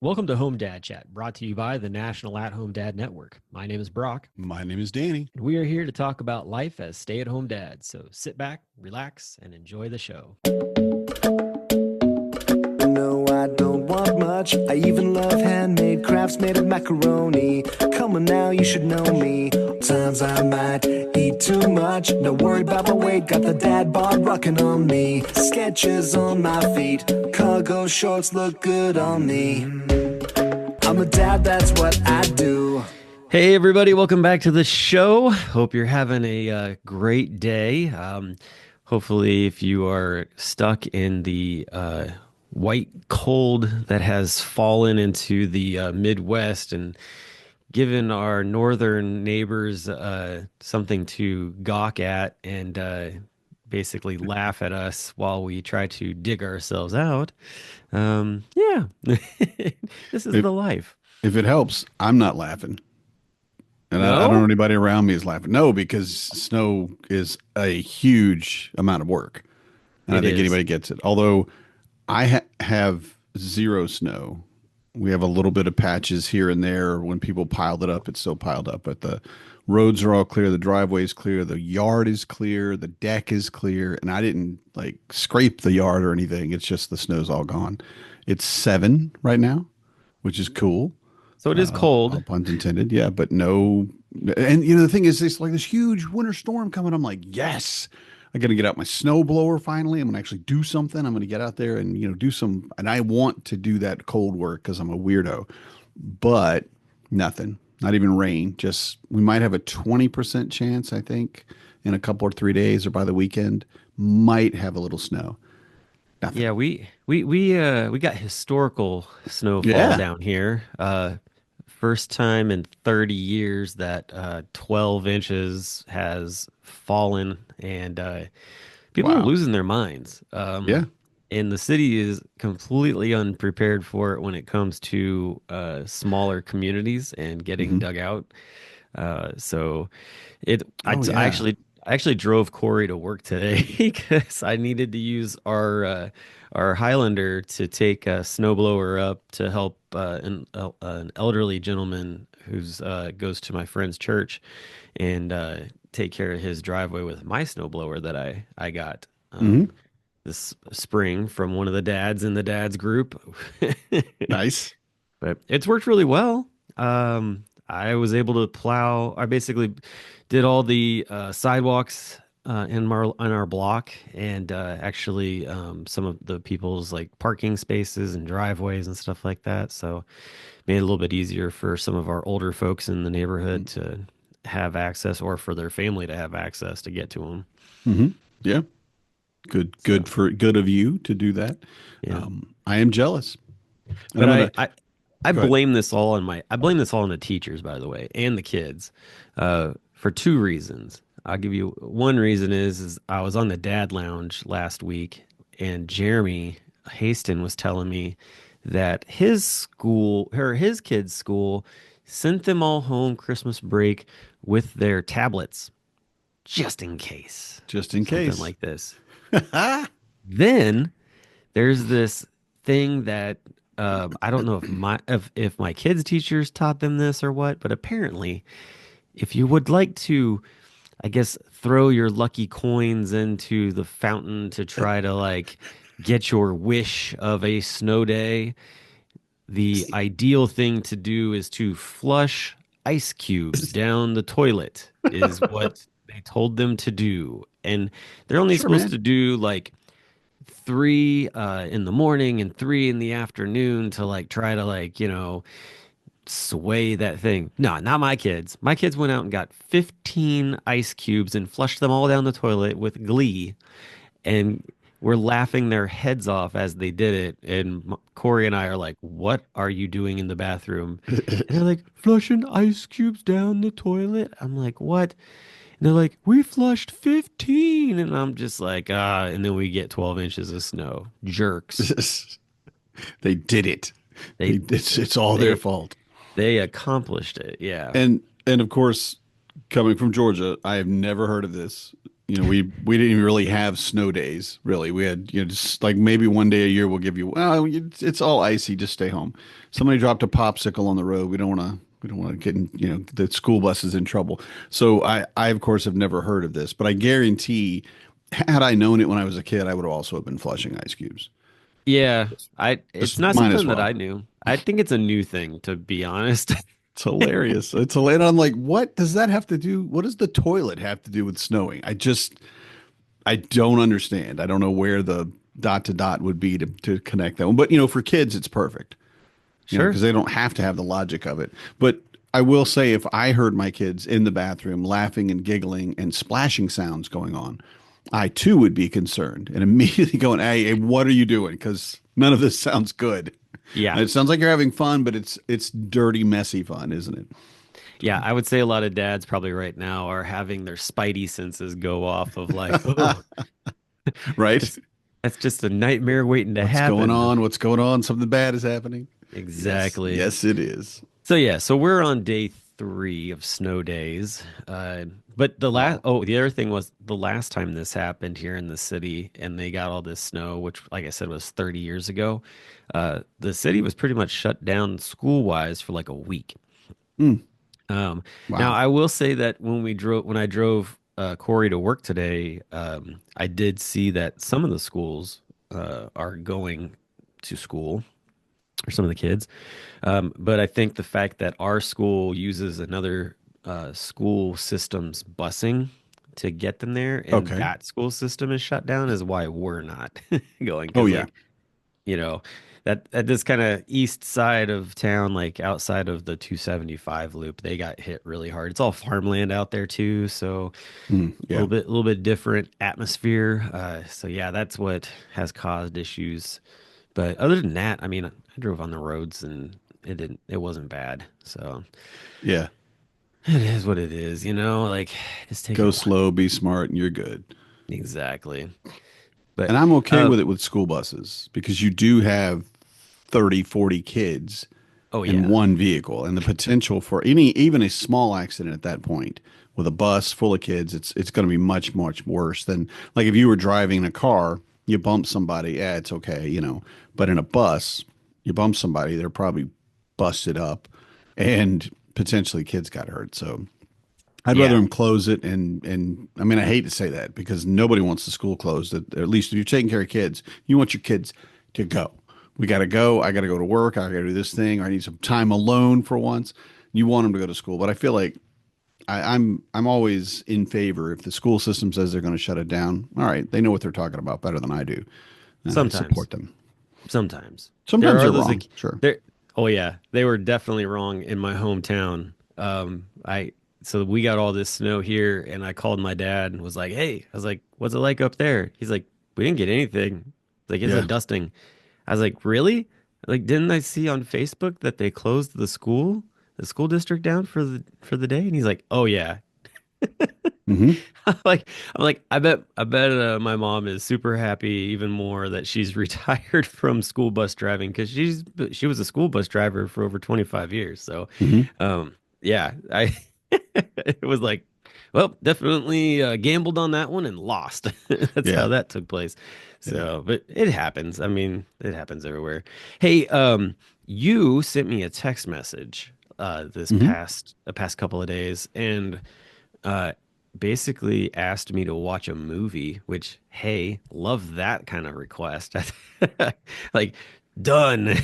Welcome to Home Dad Chat, brought to you by the National At-Home Dad Network. My name is Brock, My name is Danny. and we are here to talk about life as stay-at-home dads. So sit back, relax, and enjoy the show. No, I don't want much. I even love handmade crafts made of macaroni. Come on now, you should know me. Times I might eat too much. No worry about my weight. Got the dad bod rocking on me. Sketches on my feet. Cargo shorts look good on me. I'm a dad, that's what I do. Hey, everybody, welcome back to the show. Hope you're having a great day. Hopefully, if you are stuck in the white cold that has fallen into the Midwest and given our northern neighbors something to gawk at and basically laugh at us while we try to dig ourselves out. Yeah, this is the life. If it helps, I'm not laughing. And I don't know anybody around me is laughing. No, because snow is a huge amount of work. And I think anybody gets it. Although I have zero snow. We have a little bit of patches here and there. When people piled it up, it's still piled up. But the roads are all clear. The driveway is clear. The yard is clear. The deck is clear. And I didn't like scrape the yard or anything. It's just the snow's all gone. It's 7 right now, which is cool. So it is cold. No pun intended. Yeah, but no. And the thing is, it's like this huge winter storm coming. I'm like, yes, I got to get out my snow blower finally. I'm going to actually do something. I'm going to get out there and, do some. And I want to do that cold work because I'm a weirdo. But nothing, not even rain. Just we might have a 20% chance, I think, in a couple or 3 days or by the weekend, might have a little snow. Nothing. Yeah, we got historical snowfall down here. First time in 30 years that 12 inches has fallen, and people are losing their minds. And the city is completely unprepared for it when it comes to smaller communities and getting dug out. I actually drove Corey to work today because I needed to use our Highlander to take a snowblower up to help an elderly gentleman who's goes to my friend's church and take care of his driveway with my snowblower that I got this spring from one of the dads in the dads group. Nice. But it's worked really well. I was able to plow. I basically did all the sidewalks in our block, and actually some of the people's like parking spaces and driveways and stuff like that. So made it a little bit easier for some of our older folks in the neighborhood to have access, or for their family to have access to get to them. Mm-hmm. Yeah, good of you to do that. Yeah. I am jealous. But I blame this all on the teachers, by the way, and the kids, for two reasons. I'll give you one reason is I was on the dad lounge last week, and Jeremy Haston was telling me that his kids' school sent them all home Christmas break with their tablets, just in case. Something like this. Then there's this thing that I don't know if my kids' teachers taught them this or what, but apparently, if you would like to, I guess, throw your lucky coins into the fountain to try to like get your wish of a snow day, the ideal thing to do is to flush ice cubes down the toilet, is what they told them to do. And they're only supposed to do like 3 in the morning and 3 in the afternoon to like try to like, sway that thing. No, not my kids. My kids went out and got 15 ice cubes and flushed them all down the toilet with glee, and were laughing their heads off as they did it. And Corey and I are like, "What are you doing in the bathroom?" And they're like, "Flushing ice cubes down the toilet." I'm like, "What?" And they're like, "We flushed 15." And I'm just like, and then we get 12 inches of snow. Jerks. They did it. It's all their fault. They accomplished it. Yeah. And of course, coming from Georgia, I have never heard of this. we didn't even really have snow days. Really, we had just like maybe one day a year we'll give you. Well, it's all icy. Just stay home. Somebody dropped a popsicle on the road. We don't want to get in, the school bus is in trouble. So I of course have never heard of this, but I guarantee, had I known it when I was a kid, I would have also have been flushing ice cubes. Yeah, it's Just not might as something that well. I knew. I think it's a new thing, to be honest. It's hilarious. It's hilarious. I'm like, what does that have to do? What does the toilet have to do with snowing? I don't understand. I don't know where the dot to dot would be to connect that one. But for kids, it's perfect. Sure. Because they don't have to have the logic of it. But I will say, if I heard my kids in the bathroom laughing and giggling and splashing sounds going on, I too would be concerned and immediately going, hey, what are you doing? Because none of this sounds good. Yeah. And it sounds like you're having fun, but it's dirty, messy fun, isn't it? Yeah, I would say a lot of dads probably right now are having their spidey senses go off of like, oh, Right? that's that's just a nightmare waiting to What's going happen. on? What's going on? Something bad is happening. Yes. Exactly. Yes, it is. So yeah, so we're on day 3 of snow days. But Wow. the other thing was the last time this happened here in the city and they got all this snow, which like I said was 30 years ago. The city was pretty much shut down school-wise for like a week. Mm, Now wow. I will say that when I drove Corey to work today, I did see that some of the schools are going to school, or some of the kids. But I think the fact that our school uses another school system's busing to get them there, and Okay. that school system is shut down, is why we're not going. Oh Because yeah. like, you know, that at this kind of east side of town, like outside of the 275 loop, they got hit really hard. It's all farmland out there too, so Yeah. a little bit different atmosphere. So yeah, that's what has caused issues. But other than that, I mean, I drove on the roads and it wasn't bad. So Yeah. it is what it is, like just take Go it one. slow, be smart, and you're good. Exactly. But And I'm okay uh with it with school buses because you do have 30, 40 kids oh in yeah. one vehicle, and the potential for even a small accident at that point with a bus full of kids, it's going to be much, much worse than like if you were driving a car, you bump somebody, yeah, it's okay. But in a bus, you bump somebody, they're probably busted up and potentially kids got hurt. So I'd rather Yeah. them close it, and I mean I hate to say that because nobody wants the school closed. At least if you're taking care of kids, you want your kids to go. We got to go. I got to go to work. I got to do this thing. Or I need some time alone for once. You want them to go to school, but I feel like I'm always in favor if the school system says they're going to shut it down. All right, they know what they're talking about better than I do. I Sometimes. support them. Sometimes. There Sometimes are they're those wrong. like Sure. there oh yeah, they were definitely wrong in my hometown. I so we got all this snow here and I called my dad and was like, "Hey," I was like, "What's it like up there?" He's like, "We didn't get anything." Like it's a Yeah. dusting. I was like, "Really?" Like didn't I see on Facebook that they closed the school district down for the day? And he's like, "Oh yeah." Hmm. I bet my mom is super happy even more that she's retired from school bus driving because she was a school bus driver for over 25 years. So, Hmm. yeah, I it was like, well, definitely gambled on that one and lost. That's how Yeah. that took place. Yeah. So, but it happens. I mean, it happens everywhere. Hey, you sent me a text message Hmm. the past couple of days, and uh, basically asked me to watch a movie, which, hey, love that kind of request. Like, done.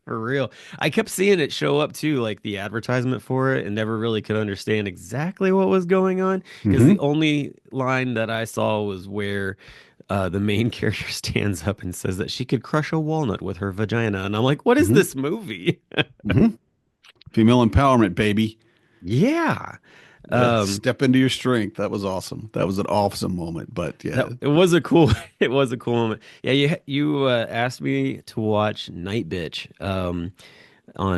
For real. I kept seeing it show up too, like the advertisement for it, and never really could understand exactly what was going on. Because the Hmm. only line that I saw was where the main character stands up and says that she could crush a walnut with her vagina. And I'm like, what is Hmm. this movie? Hmm. Female empowerment, baby. Yeah. Yeah, Um, step into your strength. That was awesome. That was an awesome moment. But yeah. That it was a cool it was a cool moment. Yeah, you asked me to watch NightBitch on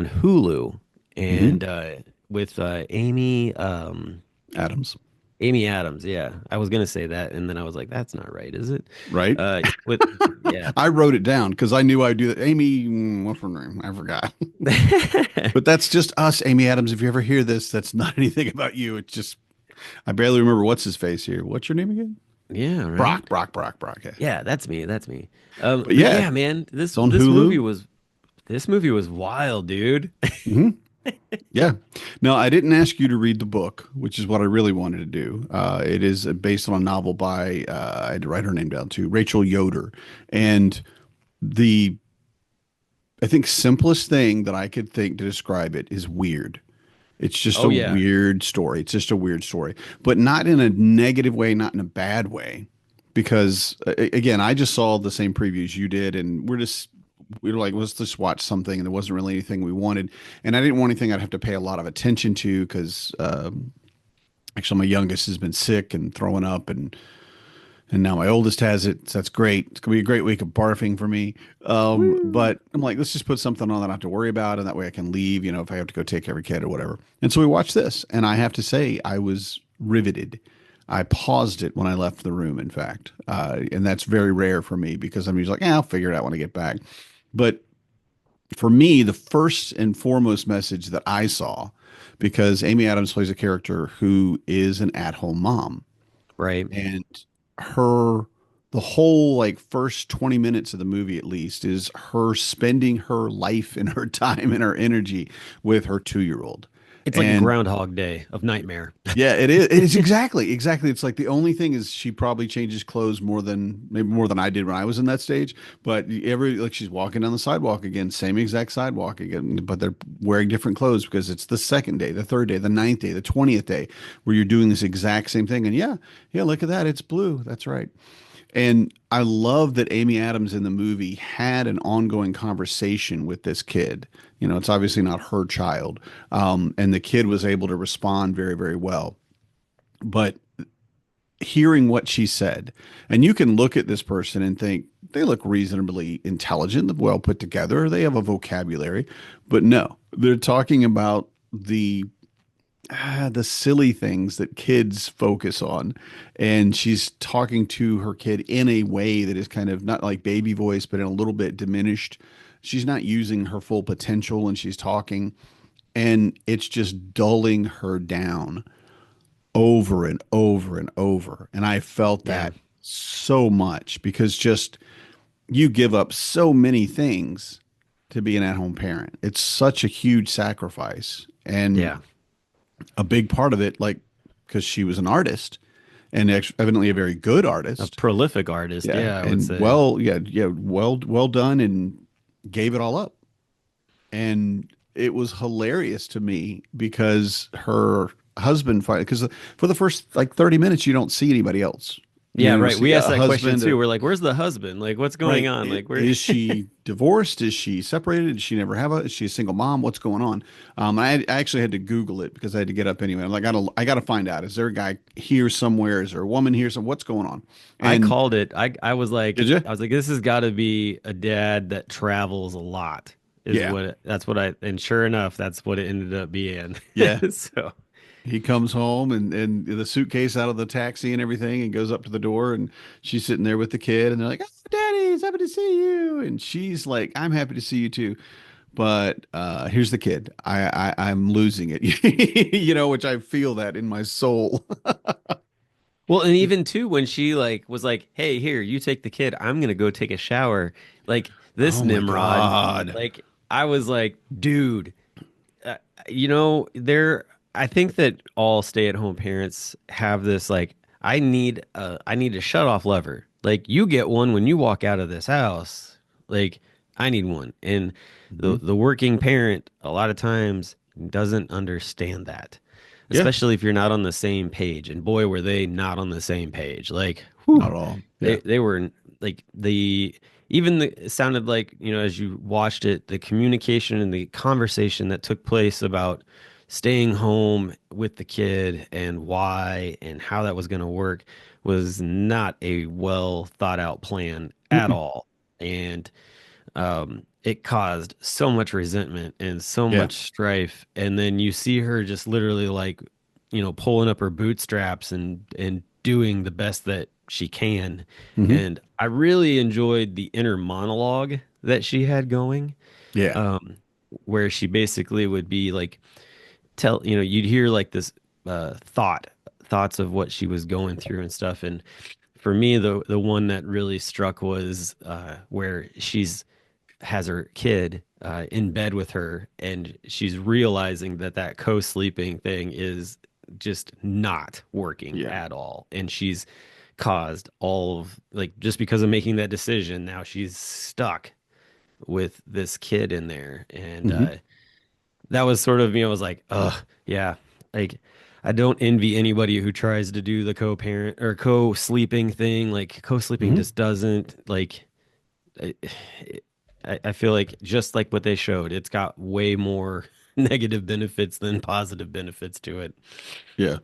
Hulu Hmm. and with Adams, Amy Adams. Yeah, I was gonna say that and then I was like, that's not right, is it? right? With yeah. I wrote it down because I knew I'd do that. Amy, what's her name? I forgot. But that's just us, Amy Adams. If you ever hear this, that's not anything about you. It's just I barely remember what's his face here. What's your name again? Yeah, Brock, right. Brock, Brock, Brock. Yeah. Yeah, that's me. That's me. But But yeah, yeah, man, it's on Hulu. this movie was wild, dude. Hmm. Yeah. No, I didn't ask you to read the book, which is what I really wanted to do. It is based on a novel by, I had to write her name down too, Rachel Yoder. And the, I think, simplest thing that I could think to describe it is weird. It's just Oh a yeah, weird story. It's just a weird story, but not in a negative way, not in a bad way. Because again, I just saw the same previews you did, and we were like, let's just watch something, and there wasn't really anything we wanted, and I didn't want anything I'd have to pay a lot of attention to because actually my youngest has been sick and throwing up, and now my oldest has it. So that's great. It's gonna be a great week of barfing for me. woo, But I'm like, let's just put something on that I don't have to worry about, and that way I can leave, if I have to go take every kid or whatever. And so we watched this, and I have to say, I was riveted. I paused it when I left the room, in fact. And that's very rare for me because I'm usually like, I'll figure it out when I get back. But for me, the first and foremost message that I saw, because Amy Adams plays a character who is an at-home mom, right. and her the whole like first 20 minutes of the movie at least is her spending her life and her time and her energy with her 2-year-old. It's like a And Groundhog Day of nightmare. yeah, it is. It's exactly. It's like the only thing is she probably changes clothes maybe more than I did when I was in that stage. But like she's walking down the sidewalk again, same exact sidewalk again, but they're wearing different clothes because it's the second day, the third day, the ninth day, the 20th day where you're doing this exact same thing. And yeah, look at that. It's blue. That's right. And I love that Amy Adams in the movie had an ongoing conversation with this kid. It's obviously not her child. And the kid was able to respond very, very well. But hearing what she said, and you can look at this person and think they look reasonably intelligent, well put together, they have a vocabulary, but no, they're talking about the silly things that kids focus on. And she's talking to her kid in a way that is kind of not like baby voice, but in a little bit diminished. She's not using her full potential when she's talking. And it's just dulling her down over and over and over. And I felt Yeah. that so much because just you give up so many things to be an at home parent. It's such a huge sacrifice. And Yeah. a big part of it, like, because she was an artist and evidently a very good A artist. prolific artist. Yeah. Yeah, I would And say. well done, and gave it all up. And it was hilarious to me because her husband, because for the first like 30 minutes, you don't see anybody else. Yeah, You don't right. see We asked a that question husband too. or, We're like, where's the husband? Like, what's going right. on? Like, where Is she divorced? Is she separated? Does she never have is she a single mom? What's going on? I actually had to Google it because I had to get up anyway. I'm like, I gotta find out. Is there a guy here somewhere? Is there a woman here? What's going on? I And called it. did you? I was like, this has got to be a dad that travels a lot. Yeah. That's what and sure enough, that's what it ended up being. Yeah. So He comes home and the suitcase out of the taxi and everything and goes up to the door and she's sitting there with the kid and they're like, "Oh, Daddy, it's happy to see you." And she's like, "I'm happy to see you too." But here's the kid. I'm losing it, which I feel that in my soul. well, and even too when she like was like, "Hey, here, you take the kid. I'm gonna go take a shower." Like this Oh my Nimrod, God. like I was like, dude, uh, there. I think that all stay-at-home parents have this like, I need a shut-off lever. Like you get one when you walk out of this house. Like I need one, and Mhm. the working parent a lot of times doesn't understand that, Yeah, especially if you're not on the same page. And boy, were they not on the same page. Like, not whew, at all. Yeah. they were like it sounded like, as you watched it, the communication and the conversation that took place about staying home with the kid and why and how that was going to work was not a well thought out plan at Mm-mm. all. And it caused so much resentment and so Yeah. much strife. And then you see her just literally like, pulling up her bootstraps and doing the best that she can. Hmm. And I really enjoyed the inner monologue that she had going, Yeah. um, where she basically would be like, you'd hear like this thought thoughts of what she was going through and stuff. And for me, the one that really struck was where she's has her kid in bed with her, and she's realizing that that co-sleeping thing is just not working Yeah. at all, and she's caused all of like just because of making that decision. Now she's stuck with this kid in there, and Hmm. that was sort of I was like, yeah, like. I don't envy anybody who tries to do the co-parent or co-sleeping thing. Like co-sleeping Hmm. just doesn't like I, I feel like just like what they showed, it's got way more negative benefits than positive benefits to it. Yeah.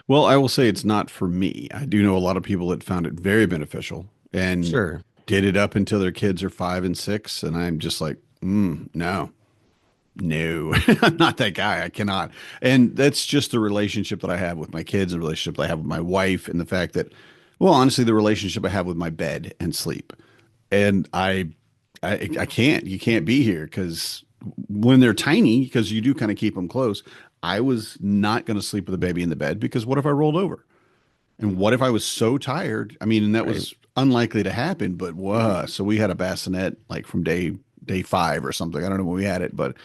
Well, I will say it's not for me. I do know a lot of people that found it very beneficial and Sure. did it up until their kids are 5 and 6. And I'm just like, no, no, I'm not that guy. I cannot. And that's just the relationship that I have with my kids, the relationship that I have with my wife, and the fact that, well, honestly, the relationship I have with my bed and sleep. And I can't. You can't be here because when they're tiny, because you do kind of keep them close. I was not going to sleep with a baby in the bed because what if I rolled over? And what if I was so tired? I mean, and that Right. was unlikely to happen, but whoa. So we had a bassinet like from day 5 or something. I don't know when we had it, but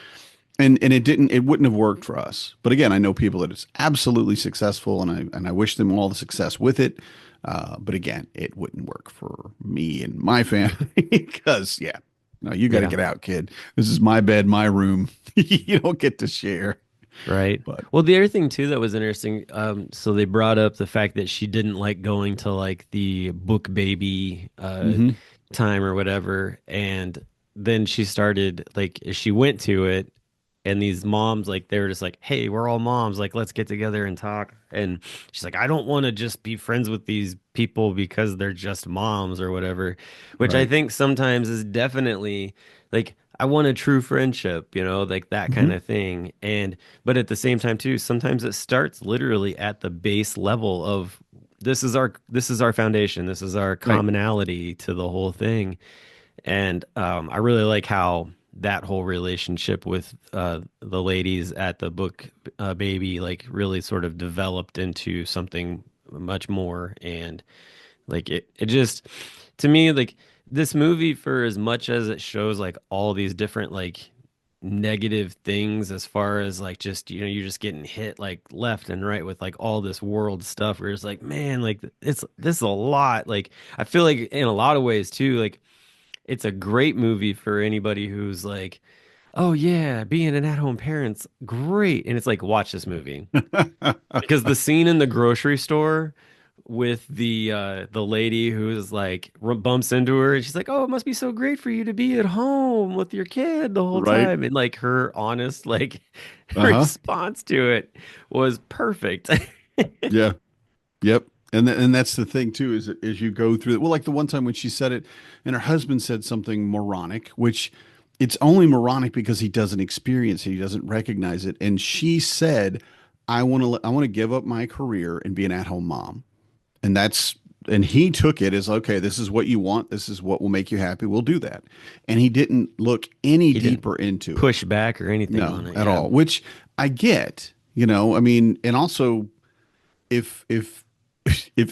and it wouldn't have worked for us. But again, I know people that it's absolutely successful, and I wish them all the success with it. But again, it wouldn't work for me and my family because yeah, no, you got to Yeah. get out, kid. This is my bed, my room. You don't get to share. Right. But Well, the other thing too that was interesting, so they brought up the fact that she didn't like going to like the book baby hmm. time or whatever, and then she started like she went to it, and these moms like they were just like, "Hey, we're all moms, like let's get together and talk." And she's like, "I don't want to just be friends with these people because they're just moms or whatever," which I Right. think sometimes is definitely like I want a true friendship, like that kind Hmm. of thing. And but at the same time too, sometimes it starts literally at the base level of this is our foundation, this is our Right. commonality to the whole thing. And I really like how that whole relationship with the ladies at the book baby like really sort of developed into something much more. And like it just to me like this movie, for as much as it shows like all these different like negative things as far as like just you're just getting hit like left and right with like all this world stuff where it's like, man, like this is a lot. Like I feel like in a lot of ways too, like it's a great movie for anybody who's like, oh yeah, being an at-home parent's great. And it's like, watch this movie. Because the scene in the grocery store with the lady who's like bumps into her and she's like, "Oh, it must be so great for you to be at home with your kid the whole Right. time." And like her honest like Uh-huh. response to it was perfect. Yeah. Yep. And that's the thing too, is that as you go through it, well, like the one time when she said it and her husband said something moronic, which it's only moronic because he doesn't experience it, he doesn't recognize it. And she said, I want to give up my career and be an at-home mom. And and he took it as, okay, this is what you want, this is what will make you happy, we'll do that. And he didn't look any He didn't deeper into it. push back or anything No, on it. at Yeah. all, which I get, I mean, and also if if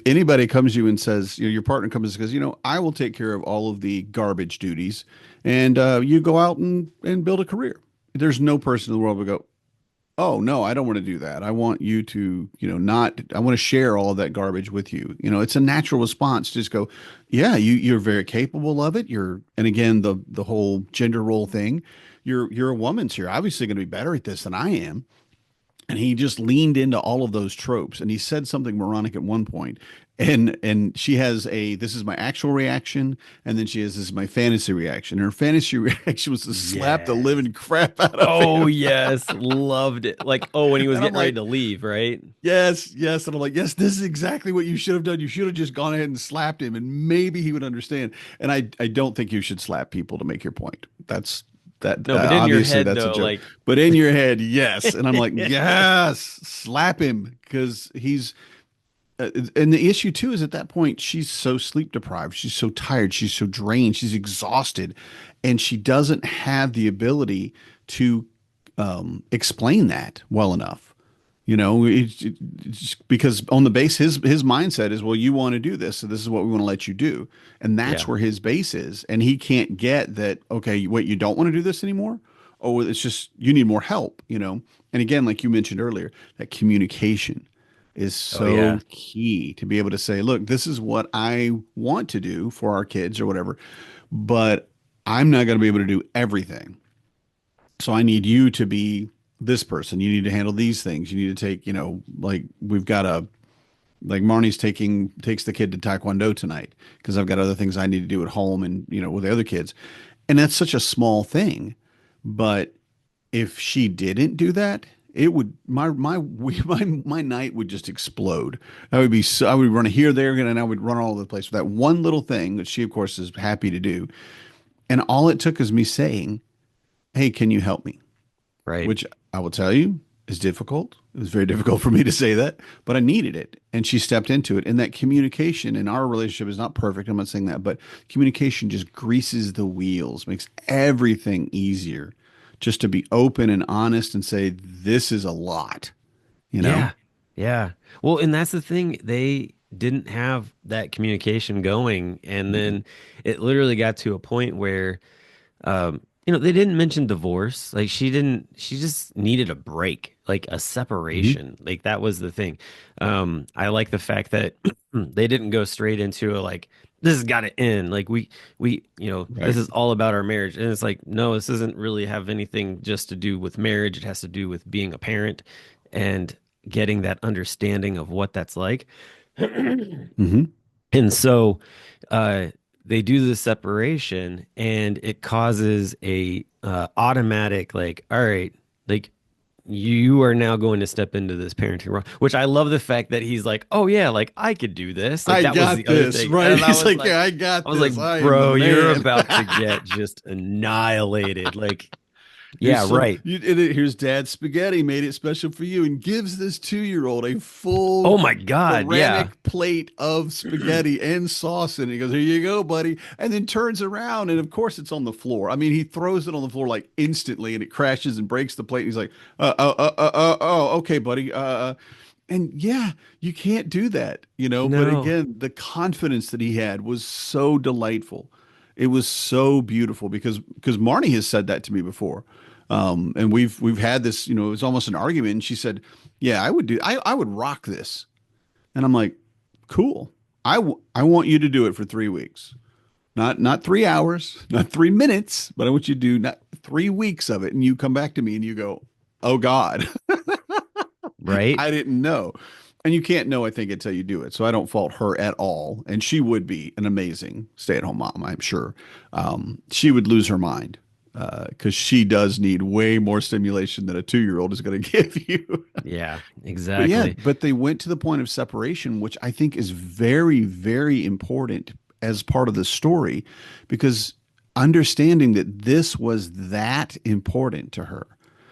anybody comes to you and says, your partner comes and says, I will take care of all of the garbage duties, and you go out and build a career. There's no person in the world would go, oh no, I don't want to do that. I want you to, not. I want to share all of that garbage with you. It's a natural response. Just go, yeah, you're very capable of it. And again, the whole gender role thing. You're a woman, so you're obviously going to be better at this than I am. And he just leaned into all of those tropes, and he said something moronic at one point, and she has this is my actual reaction, and then she has this is my fantasy reaction, and her fantasy reaction was to slap the Yes. living crap out of Oh him. yes, loved it. Like, oh, when he was And I'm getting ready like, to leave, right? yes, yes. And I'm like, yes, this is exactly what you should have done. You should have just gone ahead and slapped him, and maybe he would understand. And I don't think you should slap people to make your point. That No, but in your obviously head that's a though, joke. like But in your head, yes. And I'm like, yes, slap him because he's. And the issue too is at that point she's so sleep deprived, she's so tired, she's so drained, she's exhausted, and she doesn't have the ability to explain that well enough. It's because on the base, his mindset is, well, you want to do this, so this is what we want to let you do, and that's Yeah. where his base is, and he can't get that. Okay, wait, you don't want to do this anymore? Oh, it's just you need more help. And again, like you mentioned earlier, that communication is Oh so yeah. key to be able to say, look, this is what I want to do for our kids or whatever, but I'm not going to be able to do everything. So I need you to be this person. You need to handle these things. You need to take, like we've got like Marnie's takes the kid to Taekwondo tonight because I've got other things I need to do at home and, with the other kids. And that's such a small thing. But if she didn't do that, it would my night would just explode. I would run here, there, and I would run all over the place with that one little thing that she, of course, is happy to do. And all it took is me saying, "Hey, can you help me?" Right. Which I will tell you is difficult. It was very difficult for me to say that, but I needed it. And she stepped into it. And that communication in our relationship is not perfect. I'm not saying that, but communication just greases the wheels, makes everything easier just to be open and honest and say, this is a lot, you know? Yeah. Yeah. Well, and that's the thing. They didn't have that communication going. And Mm-mm. then it literally got to a point where, they didn't mention divorce. Like she just needed a break, like a Mhm. separation. Like that was the thing. I like the fact that they didn't go straight into a like, this has got to end. Like this Right. is all about our marriage. And it's like, no, this doesn't really have anything just to do with marriage. It has to do with being a parent and getting that understanding of what that's like. Hmm. And so uh, they do the separation, and it causes a automatic like, all right, like you are now going to step into this parenting role. Which I love the fact that he's like, oh yeah, like I could do this. Like I that was got the other this, thing, right? and He's like, yeah, I I got was like, this. I am the bro, you're man. about to get just annihilated. Like, Here's yeah, some. right. Here's Dad's spaghetti. Made it special for you, and gives this 2-year-old a full Oh my God, yeah. ceramic plate of spaghetti and sauce, and he goes, "Here you go, buddy." And then turns around, and of course, it's on the floor. I mean, he throws it on the floor like instantly, and it crashes and breaks the plate. And he's like, okay, buddy." And yeah, you can't do that, But No. again, the confidence that he had was so delightful. It was so beautiful because Marnie has said that to me before. And we've had this, it was almost an argument. And she said, "Yeah, I would rock this." And I'm like, "Cool. I want you to do it for 3 weeks, not 3 hours, not 3 minutes, but I want you to do not 3 weeks of it." And you come back to me and you go, "Oh God, Right? I didn't know." And you can't know, I think, until you do it. So I don't fault her at all. And she would be an amazing stay-at-home mom, I'm sure. She would lose her mind because she does need way more stimulation than a 2-year-old is going to give you. Yeah, But yeah, exactly. but they went to the point of separation, which I think is very, very important as part of the story, because understanding that this was that important to her,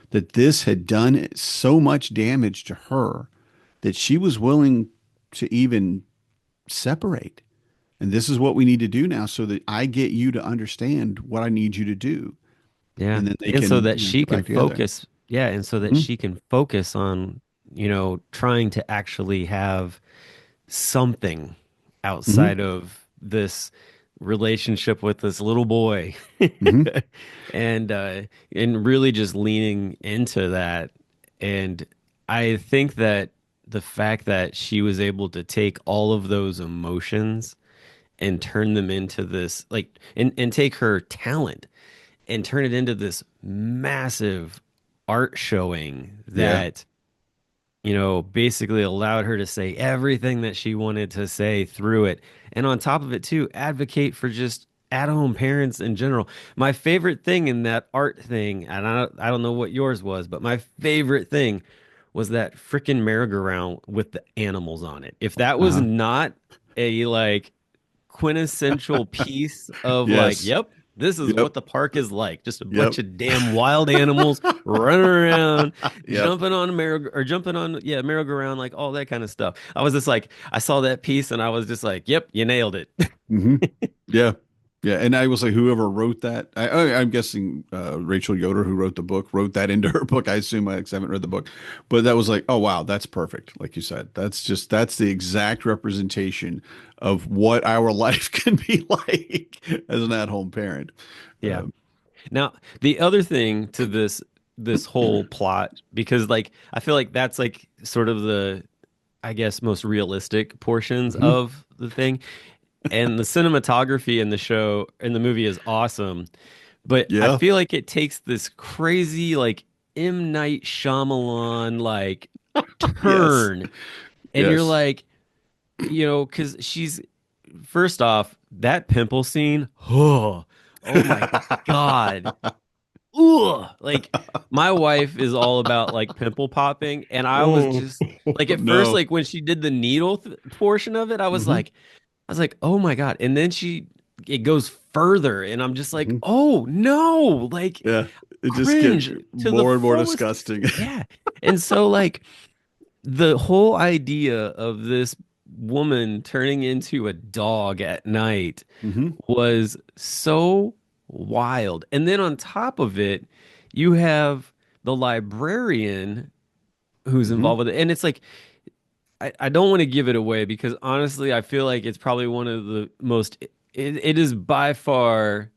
that this had done so much damage to her, that she was willing to even separate. And this is what we need to do now so that I get you to understand what I need you to do. Yeah. And then they And so can, that she get can back together. focus. Yeah. And so that Mhm. she can focus on, trying to actually have something Mhm. outside of this relationship with this little boy. Mhm. and and really just leaning into that. And I think that the fact that she was able to take all of those emotions and turn them into this like and take her talent and turn it into this massive art showing Yeah. that basically allowed her to say everything that she wanted to say through it. And on top of it, too, advocate for just at home parents in general. My favorite thing in that art thing, and I don't know what yours was, but my favorite thing was that freaking merry-go-round with the animals on it. If that was Uh-huh. not a like quintessential piece of like, Yes. yep, this is Yep. what the park is like. Just a Yep. bunch of damn wild animals running around, Yep. jumping on a merry or jumping on merry-go-round, like all that kind of stuff. I was just like, I saw that piece and I was just like, yep, you nailed it. Hmm. Yeah. Yeah, and I was like, whoever wrote that, I'm guessing Rachel Yoder, who wrote the book, wrote that into her book. I assume I haven't read the book, but that was like, oh wow, that's perfect. Like you said, that's the exact representation of what our life can be like as an at-home parent. Yeah. Um, Now, the other thing to this whole plot, because like I feel like that's like sort of the, I guess, most realistic portions mhm. of the thing. And the cinematography in the show in the movie is awesome, but I Yeah. feel like it takes this crazy like M. Night Shyamalan like Yes. turn, and you're Yes. like, because she's first off that pimple scene. Oh my God. Ugh. Like my wife is all about like pimple popping, and I was Oh just like at first, no. like when she did the needle portion of it, Hmm. I was like, oh my God. And then it goes further, and I'm just like, Hmm. oh no, like Yeah. It just get cringe to the more and more fullest disgusting. extent. Yeah. And so, like, the whole idea of this woman turning into a dog at night Hmm. was so wild. And then on top of it, you have the librarian who's Hmm. involved with it. And it's like, I don't want to give it away because honestly, I feel like it's probably one of the most, it is by far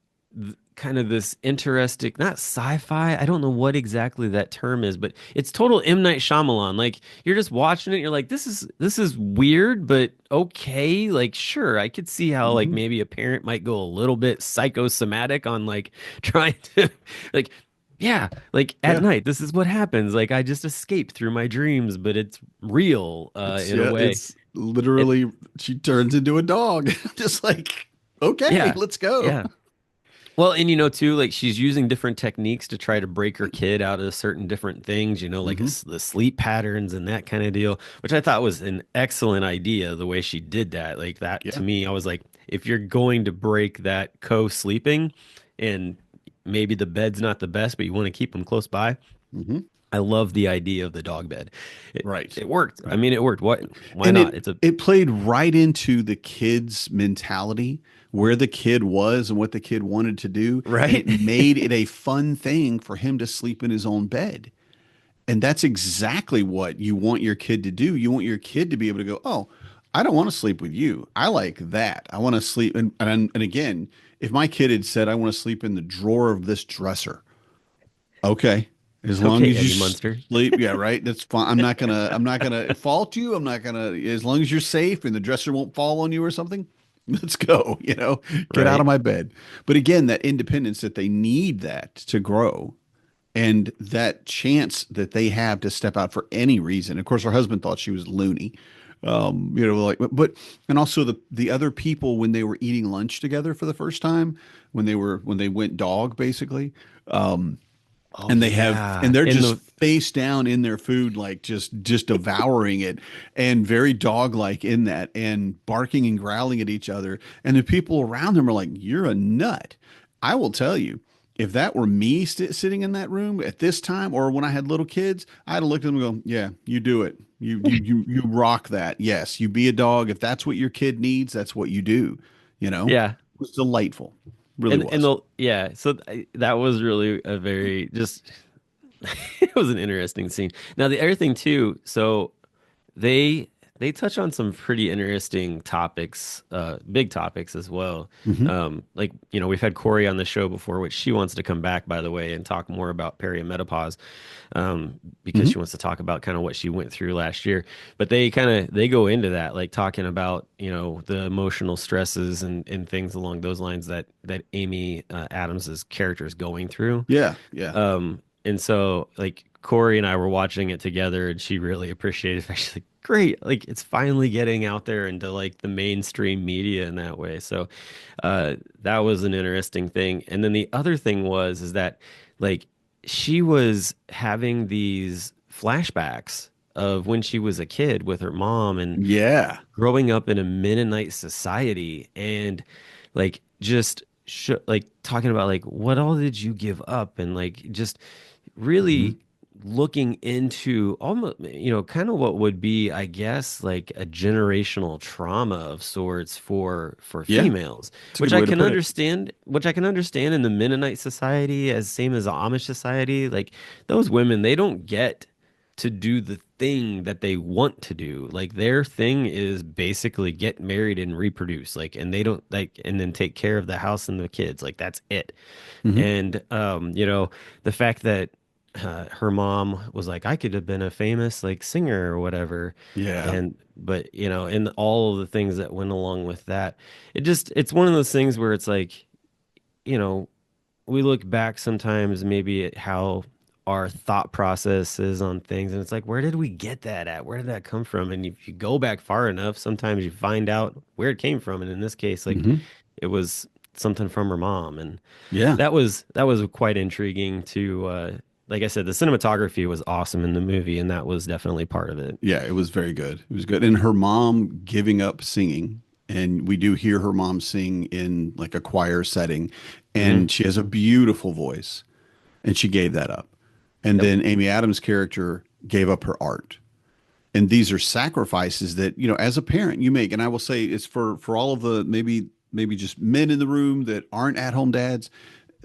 kind of this interesting, not sci-fi. I don't know what exactly that term is, but it's total M. Night Shyamalan. Like you're just watching it, you're like, this is weird, but okay. Like, sure, I could see how like Hmm. maybe a parent might go a little bit psychosomatic on like trying to like yeah, like at Yeah. night, this is what happens. Like I just escape through my dreams, but it's real It's in a yeah, way. it's And literally she turns into a dog. Just like, okay, yeah, let's go. yeah. Well, and too, like she's using different techniques to try to break her kid out of certain different things, like Hmm. the sleep patterns and that kind of deal, which I thought was an excellent idea, the way she did that. Like that to Yeah. me, I was like, if you're going to break that co-sleeping and maybe the bed's not the best, but you want to keep them close by, Hmm. I love the idea of the dog bed. It Right. it worked. I Right. mean, it worked. Why And not? it It's a it played right into the kid's mentality, where the kid was and what the kid wanted to do, and right. it made it a fun thing for him to sleep in his own bed. And that's exactly what you want your kid to do. You want your kid to be able to go, "Oh, I don't want to sleep with you. I like that. I want to sleep." And again, if my kid had said, "I want to sleep in the drawer of this dresser," okay, as long Okay, as you Eddie Munster. sleep, yeah, right. That's fine. I'm not gonna fault you. I'm not gonna, as long as you're safe and the dresser won't fall on you or something. Let's go. Get out of Right. my bed. But again, that independence that they need that to grow, and that chance that they have to step out for any reason. Of course, her husband thought she was loony. Like, but and also the other people when they were eating lunch together for the first time, when they went dog basically. Um, Oh and yeah. they're In just the face down in their food, like just devouring it, and very dog like in that, and barking and growling at each other, and the people around them are like, you're a nut. I will tell you, if that were me sitting in that room at this time, or when I had little kids, I'd have looked at them and go, yeah, you do it, you rock that. Yes, you be a dog. If that's what your kid needs, that's what you do. yeah. It was delightful, really And was. the yeah, so that was really a very just it was an interesting scene. Now the other thing too, so they they touch on some pretty interesting topics, big topics as well. Hmm. Like we've had Corey on the show before, which she wants to come back, by the way, and talk more about perimenopause, because she Hmm. wants to talk about kind of what she went through last year. But they go into that, like talking about the emotional stresses and things along those lines that Amy Adams's character is going through. Yeah, yeah. And so like Corey and I were watching it together, and she really appreciated it. She's like, great, like it's finally getting out there into like the mainstream media in that way. So that was an interesting thing. And then the other thing is that like she was having these flashbacks of when she was a kid with her mom and Yeah. growing up in a Mennonite society, and like just like talking about like what all did you give up, and like just Hmm. really looking into almost, kind of what would be, I guess, like a generational trauma of sorts for Yeah, females, it's a good way to put it. which I can understand in the Mennonite society as same as the Amish society. Like those women, they don't get to do the thing that they want to do. Like their thing is basically get married and reproduce. Like, and they don't like, and then take care of the house and the kids. Like that's it. Hmm. And the fact that her mom was like, I could have been a famous like singer or whatever, Yeah. but and all of the things that went along with that, it's one of those things where it's like, you know, we look back sometimes maybe at how our thought process is on things, and it's like, where did we get that at? Where did that come from? And if you go back far enough, sometimes you find out where it came from. And in this case, like Hmm. it was something from her mom, and Yeah. that was quite intriguing to like I said, the cinematography was awesome in the movie, and that was definitely part of it. Yeah, it was very good. It was good. And her mom giving up singing, and we do hear her mom sing in like a choir setting, Hmm. and she has a beautiful voice, and she gave that up. And Yep. then Amy Adams' character gave up her art. And these are sacrifices that, as a parent you make. And I will say it's for all of the maybe just men in the room that aren't at-home dads,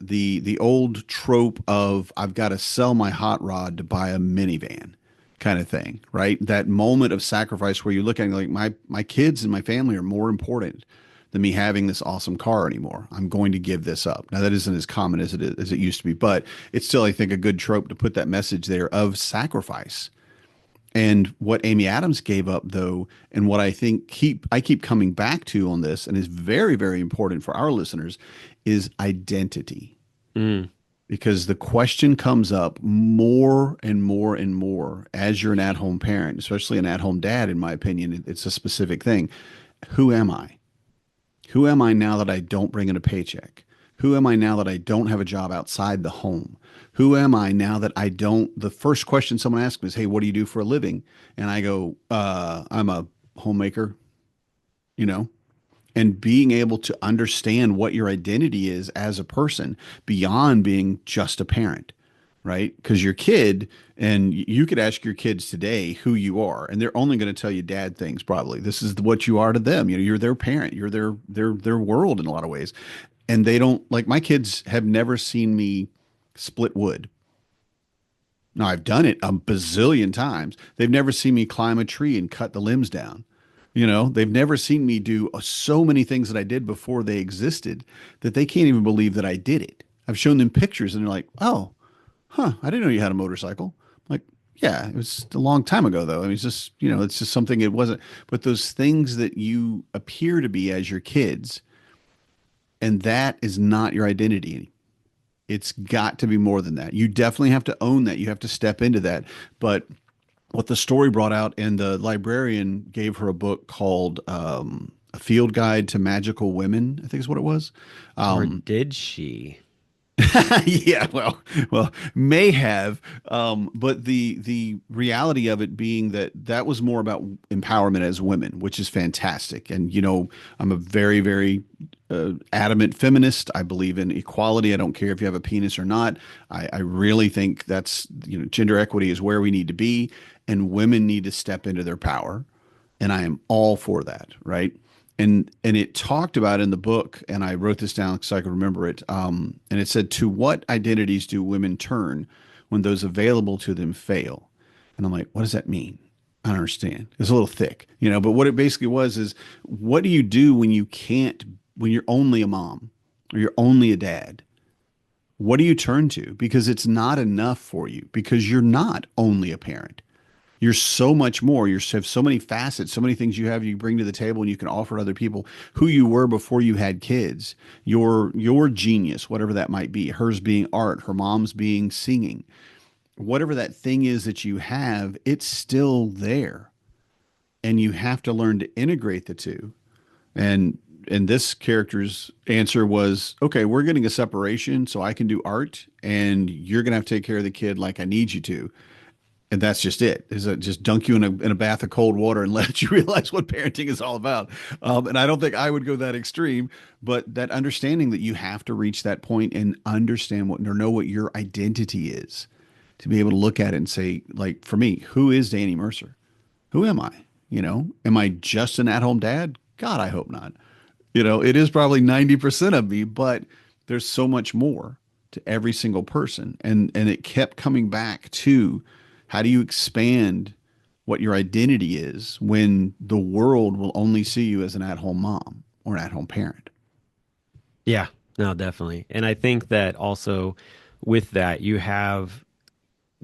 the old trope of I've got to sell my hot rod to buy a minivan kind of thing, right? That moment of sacrifice where you look at it like my kids and my family are more important than me having this awesome car anymore. I'm going to give this up. Now that isn't as common as it used to be, but it's still, I think, a good trope to put that message there of sacrifice. And what Amy Adams gave up, though, and what I keep coming back to on this, and is very, very important for our listeners, is identity. Mm. Because the question comes up more and more and more as you're an at-home parent, especially an at-home dad, in my opinion. It's a specific thing. Who am I? Who am I now that I don't bring in a paycheck? Who am I now that I don't have a job outside the home? Who am I now that I don't? The first question someone asks me is, "Hey, what do you do for a living?" And I go, I'm a homemaker, you know? And being able to understand what your identity is as a person beyond being just a parent, right? Because your kid, and you could ask your kids today who you are, and they're only going to tell you dad things probably. This is what you are to them. You're their parent. You're their world in a lot of ways. And they don't, like, my kids have never seen me split wood. Now I've done it a bazillion times. They've never seen me climb a tree and cut the limbs down. They've never seen me do so many things that I did before they existed that they can't even believe that I did it. I've shown them pictures and they're like, "Oh, huh, I didn't know you had a motorcycle." I'm like, yeah, it was a long time ago though. I mean, it's just something it wasn't. But those things that you appear to be as your kids, and that is not your identity. It's got to be more than that. You definitely have to own that. You have to step into that. But what the story brought out, and the librarian gave her a book called A Field Guide to Magical Women, I think is what it was. Or Um, did she? yeah, well, may have, but the reality of it being that that was more about empowerment as women, which is fantastic. And I'm a very, very adamant feminist. I believe in equality. I don't care if you have a penis or not. I really think that's gender equity is where we need to be, and women need to step into their power, and I am all for that, right? And it talked about in the book, and I wrote this down so I could remember it. And it said, "To what identities do women turn when those available to them fail?" And I'm like, what does that mean? I don't understand. It's a little thick, but what it basically was is, what do you do when you can't, when you're only a mom or you're only a dad? What do you turn to? Because it's not enough for you, because you're not only a parent. You're so much more. You have so many facets, so many things you bring to the table, and you can offer to other people who you were before you had kids. Your genius, whatever that might be. Hers being art, her mom's being singing. Whatever that thing is that you have, it's still there. And you have to learn to integrate the two. And this character's answer was, "Okay, we're getting a separation, so I can do art, and you're gonna have to take care of the kid like I need you to." And that's just it. Is it just dunk you in a bath of cold water and let you realize what parenting is all about? And I don't think I would go that extreme, but that understanding that you have to reach that point and understand what or know what your identity is. to be able to look at it and say, like, for me, who is Danny Mercer? Who am I? Am I just an at-home dad? God, I hope not. It is probably 90% of me, but there's so much more to every single person. And it kept coming back to how do you expand what your identity is when the world will only see you as an at-home mom or an at-home parent? Yeah, no, definitely. And I think that also with that, you have,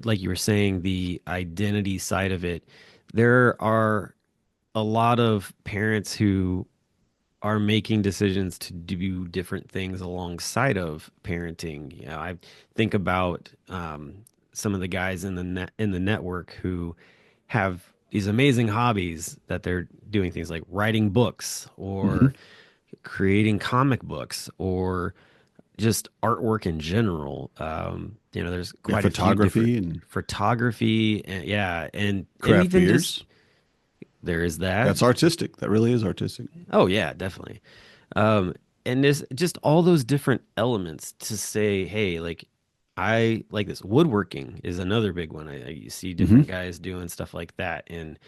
like you were saying, the identity side of it. There are a lot of parents who are making decisions to do different things alongside of parenting. I think about some of the guys in the network who have these amazing hobbies that they're doing things like writing books Hmm. or creating comic books or just artwork in general. There's Yeah, quite a few different photography and photography and yeah, and craft even just beers. there is that. That's artistic. That really is artistic. Oh yeah, definitely. Um, and there's just all those different elements to say, hey, like I like this. Woodworking is another big one. You see different Hmm. guys doing stuff like that, and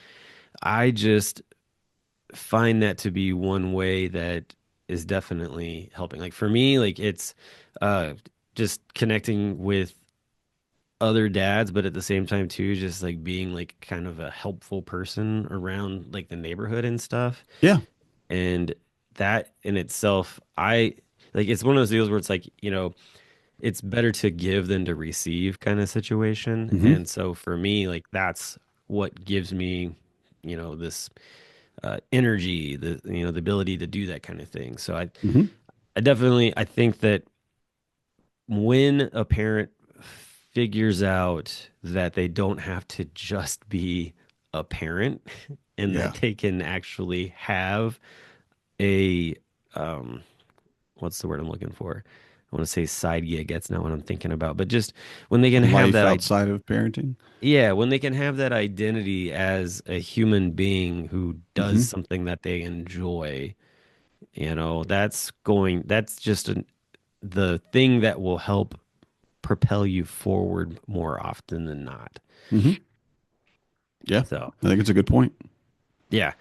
I just find that to be one way that is definitely helping. Like for me, like it's uh just connecting with other dads, but at the same time too, just like being like kind of a helpful person around like the neighborhood and stuff. Yeah. And that in itself, I like it's one of those deals where it's like, it's better to give than to receive kind of situation. Hmm. And so for me, like that's what gives me, this energy, the ability to do that kind of thing. So Hmm. I definitely I think that when a parent figures out that they don't have to just be a parent and Yeah. that they can actually have a um what's the word I'm looking for? I want to say side gig. That's not what I'm thinking about. But just when they A can have life that, outside of parenting. yeah, when they can have that identity as a human being who does Hmm. something that they enjoy, that's just the thing that will help propel you forward more often than not. Hmm. Yeah. So, I think it's a good point. yeah.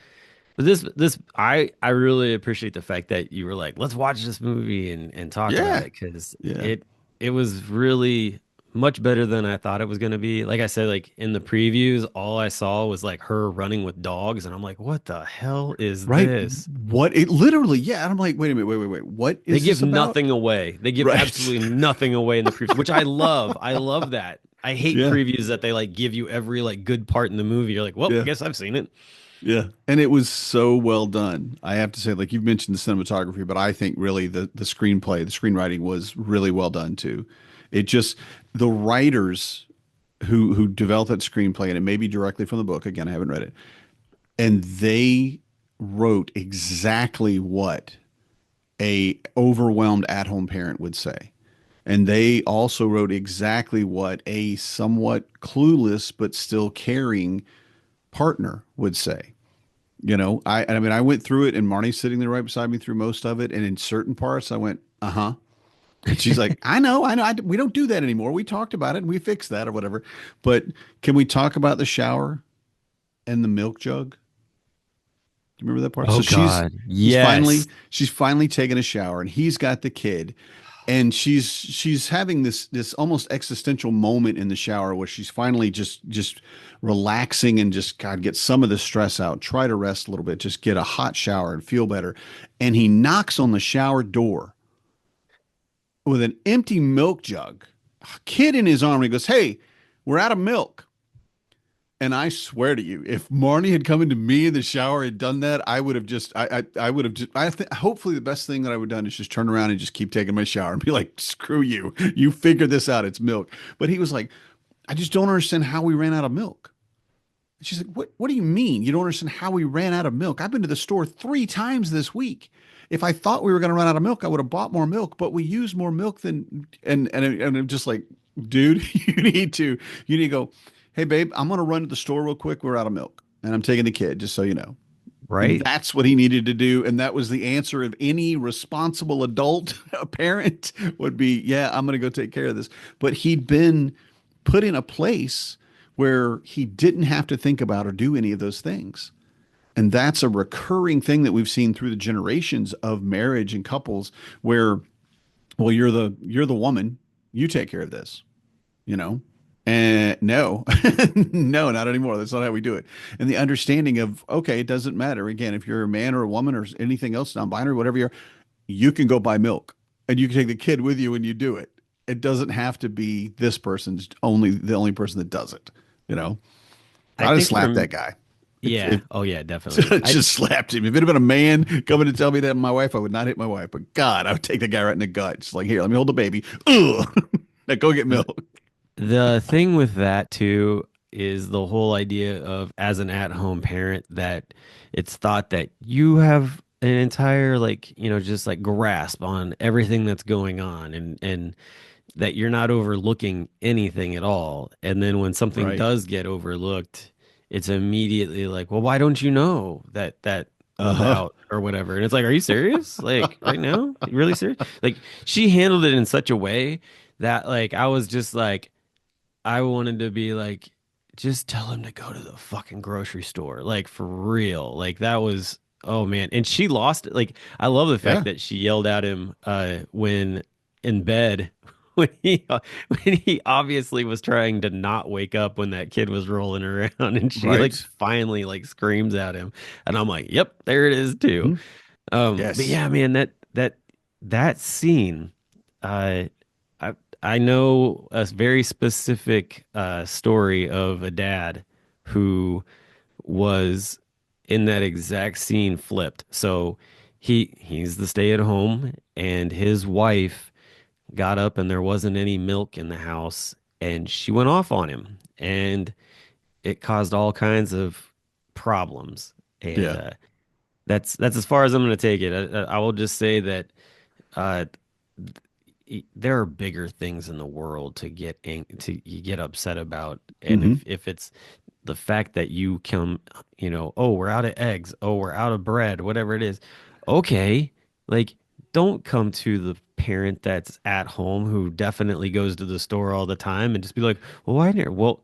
But this I really appreciate the fact that you were like, let's watch this movie and talk about Yeah. it because Yeah. it was really much better than I thought it was going to be. Like I said, like in the previews, all I saw was like her running with dogs, and I'm like, what the hell is Right. this? What it literally, yeah. And I'm like, wait a minute, wait. What They is give this about? nothing away. They give Right. absolutely nothing away in the previews, which I love. I love that. I hate Yeah. previews that they like give you every like good part in the movie. You're like, well, I Yeah. guess I've seen it. Yeah. And it was so well done. I have to say, like you've mentioned the cinematography, but I think really the screenplay, the screenwriting was really well done too. It just the writers who developed that screenplay, and it may be directly from the book. Again, I haven't read it. And they wrote exactly what a overwhelmed at-home parent would say. And they also wrote exactly what a somewhat clueless but still caring partner would say. I mean, I went through it, and Marnie's sitting there right beside me through most of it, and in certain parts, I went, "Uh huh," and she's like, I know, we don't do that anymore. We talked about it, and we fixed that, or whatever." But can we talk about the shower and the milk jug? Do you remember that part? Oh So God, she's yes. finally taken a shower, and he's got the kid, and she's having this almost existential moment in the shower where she's finally just relaxing and just God get some of the stress out, try to rest a little bit, just get a hot shower and feel better. And he knocks on the shower door with an empty milk jug, a kid in his arm, and he goes, "Hey, we're out of milk." And I swear to you, if Marnie had come into me in the shower and done that, I would have just, I would have just, hopefully the best thing that I would have done is just turn around and just keep taking my shower and be like, screw you. You figure this out. It's milk. But he was like, I just don't understand how we ran out of milk. And she's like, what do you mean? You don't understand how we ran out of milk? I've been to the store 3 times this week. If I thought we were going to run out of milk, I would have bought more milk, but we use more milk than, and I'm just like, dude, you need to go, hey, babe, I'm going to run to the store real quick. We're out of milk and I'm taking the kid, just so you know. And Right? that's what he needed to do. And that was the answer of any responsible adult, a parent would be, yeah, I'm going to go take care of this. But he'd been put in a place where he didn't have to think about or do any of those things. And that's a recurring thing that we've seen through the generations of marriage and couples where, well, you're the woman, you take care of this, you know? And no, no, not anymore. That's not how we do it. And the understanding of, okay, it doesn't matter. Again, if you're a man or a woman or anything else, non-binary, whatever you're, you can go buy milk and you can take the kid with you when you do it. It doesn't have to be this person's only the only person that does it, you know? I I'd have think slapped from that guy. yeah, oh yeah, definitely. Just slapped him. If it had been a man coming to tell me that my wife, I would not hit my wife. But God, I would take the guy right in the gut. Just like, here, let me hold the baby. Ugh. Now go get milk. The thing with that too is the whole idea of as an at-home parent that it's thought that you have an entire like, just like grasp on everything that's going on and that you're not overlooking anything at all. And then when something Right. does get overlooked, it's immediately like, well, why don't you know that was Uh-huh. out or whatever? And it's like, are you serious? Like right now? You really serious? Like she handled it in such a way that like I was just like I wanted to be like, just tell him to go to the fucking grocery store. Like for real. Like that was, oh man. And she lost it. Like I love the fact Yeah. that she yelled at him when in bed when he obviously was trying to not wake up when that kid was rolling around and she like Right. finally like screams at him. And I'm like, yep, there it is too. Mhm. But Yes. yeah, man, that scene, uh, I I know a very specific story of a dad who was in that exact scene flipped. So he's the stay at home, and his wife got up and there wasn't any milk in the house, and she went off on him, and it caused all kinds of problems. And Yeah. that's as far as I'm going to take it. I will just say that uh, there are bigger things in the world to you get upset about, and Hmm. if it's the fact that you come, oh, we're out of eggs, oh, we're out of bread, whatever it is, okay, like don't come to the parent that's at home who definitely goes to the store all the time and just be like, well, why didn't well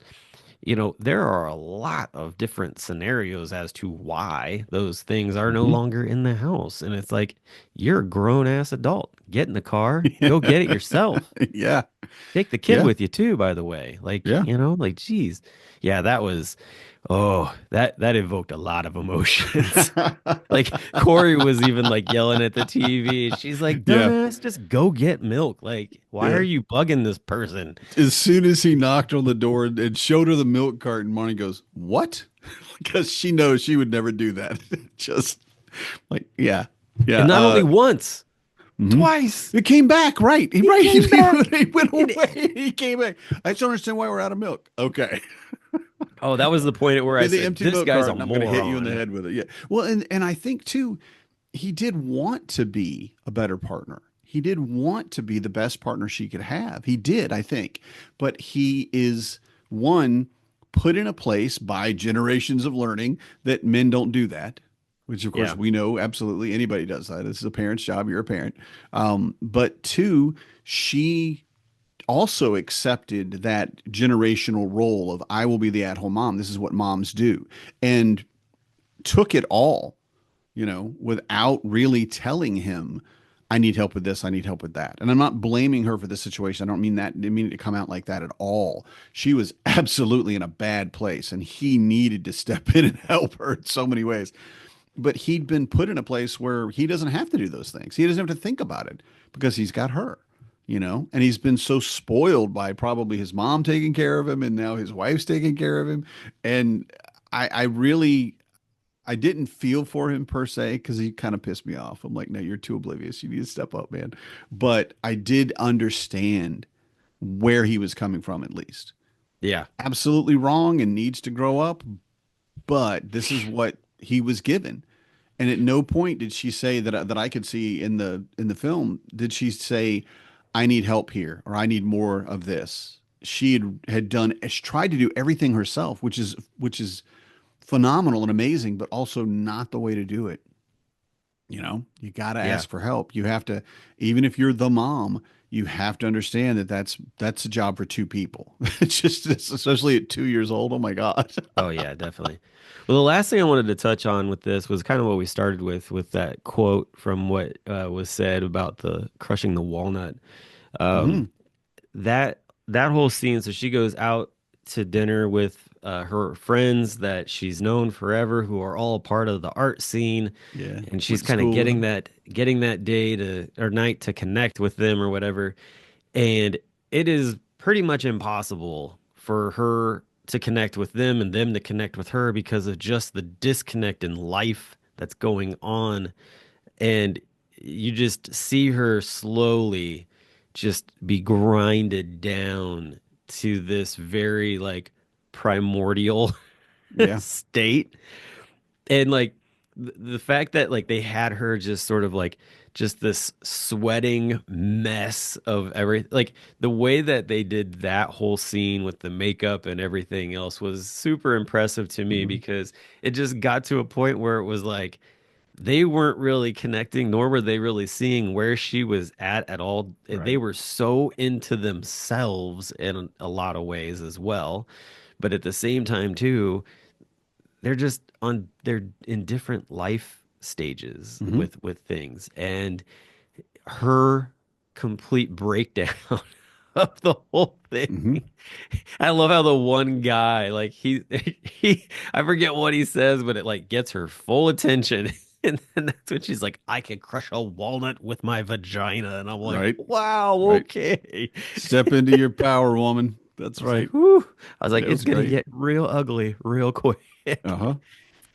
there are a lot of different scenarios as to why those things are no Hmm. longer in the house. And it's like, you're a grown ass adult. Get in the car, go get it yourself. Yeah. Take the kid Yeah. with you too, by the way. Like, Yeah. like, geez. Yeah, that evoked a lot of emotions. Like Corey was even like yelling at the TV. She's like, Yeah. dumbass, just go get milk. Like, why are Yeah. you bugging this person? As soon as he knocked on the door and showed her the milk carton, Marnie goes, "What?" Because she knows she would never do that. Just like, yeah. Yeah. And not only once, Mhm. twice. It came back, right? He Right. came back. He went And away. He came back. I just don't understand why we're out of milk. Okay. oh, that was the point at where I Get the said, empty this milk guy's a carton. I'm going to hit you in the moron. head with it. Yeah. Well, and I think too, he did want to be a better partner. He did want to be the best partner she could have. He did, I think. But he is one put in a place by generations of learning that men don't do that, which of course Yeah. we know absolutely anybody does that. This is a parent's job. You're a parent. But two, she also accepted that generational role of I will be the at-home mom. This is what moms do. And took it all, without really telling him, I need help with this, I need help with that. And I'm not blaming her for the situation. I don't mean that, I didn't mean it to come out like that at all. She was absolutely in a bad place and he needed to step in and help her in so many ways. But he'd been put in a place where he doesn't have to do those things. He doesn't have to think about it because he's got her, and he's been so spoiled by probably his mom taking care of him and now his wife's taking care of him. And I really, I didn't feel for him per se because he kind of pissed me off. I'm like, no, you're too oblivious. You need to step up, man. But I did understand where he was coming from, at least. Yeah. Absolutely wrong and needs to grow up, but this is what he was given. And at no point did she say that I could see in the film, did she say, I need help here or I need more of this. She had done, she tried to do everything herself, which is phenomenal and amazing, but also not the way to do it. You got to Yeah. ask for help. You have to, even if you're the mom, you have to understand that that's a job for two people. Especially at 2 years old. Oh my God. Oh yeah, definitely. Well, the last thing I wanted to touch on with this was kind of what we started with that quote from what was said about the crushing the walnut. Um, Hmm. that whole scene. So she goes out to dinner with her friends that she's known forever, who are all a part of the art scene, Yeah. and she's Went to kind of school with them. getting that day to or night to connect with them or whatever. And it is pretty much impossible for her to connect with them and them to connect with her because of just the disconnect in life that's going on. And you just see her slowly just be grinded down to this very like primordial Yeah. state. And like the fact that like they had her just sort of like just this sweating mess of everything, like the way that they did that whole scene with the makeup and everything else was super impressive to me Hmm. because it just got to a point where it was like they weren't really connecting, nor were they really seeing where she was at all. They Right. were so into themselves in a lot of ways as well. But at the same time, too, they're in different life stages Hmm. with things. And her complete breakdown of the whole thing. Hmm. I love how the one guy, like he I forget what he says, but it like gets her full attention. And then that's when she's like, I can crush a walnut with my vagina. And I'm like, Right. wow, Right. okay. Step into your power, woman. That's I was like, right. whew. I was like, It it's was gonna great. get real ugly real quick. Uh-huh.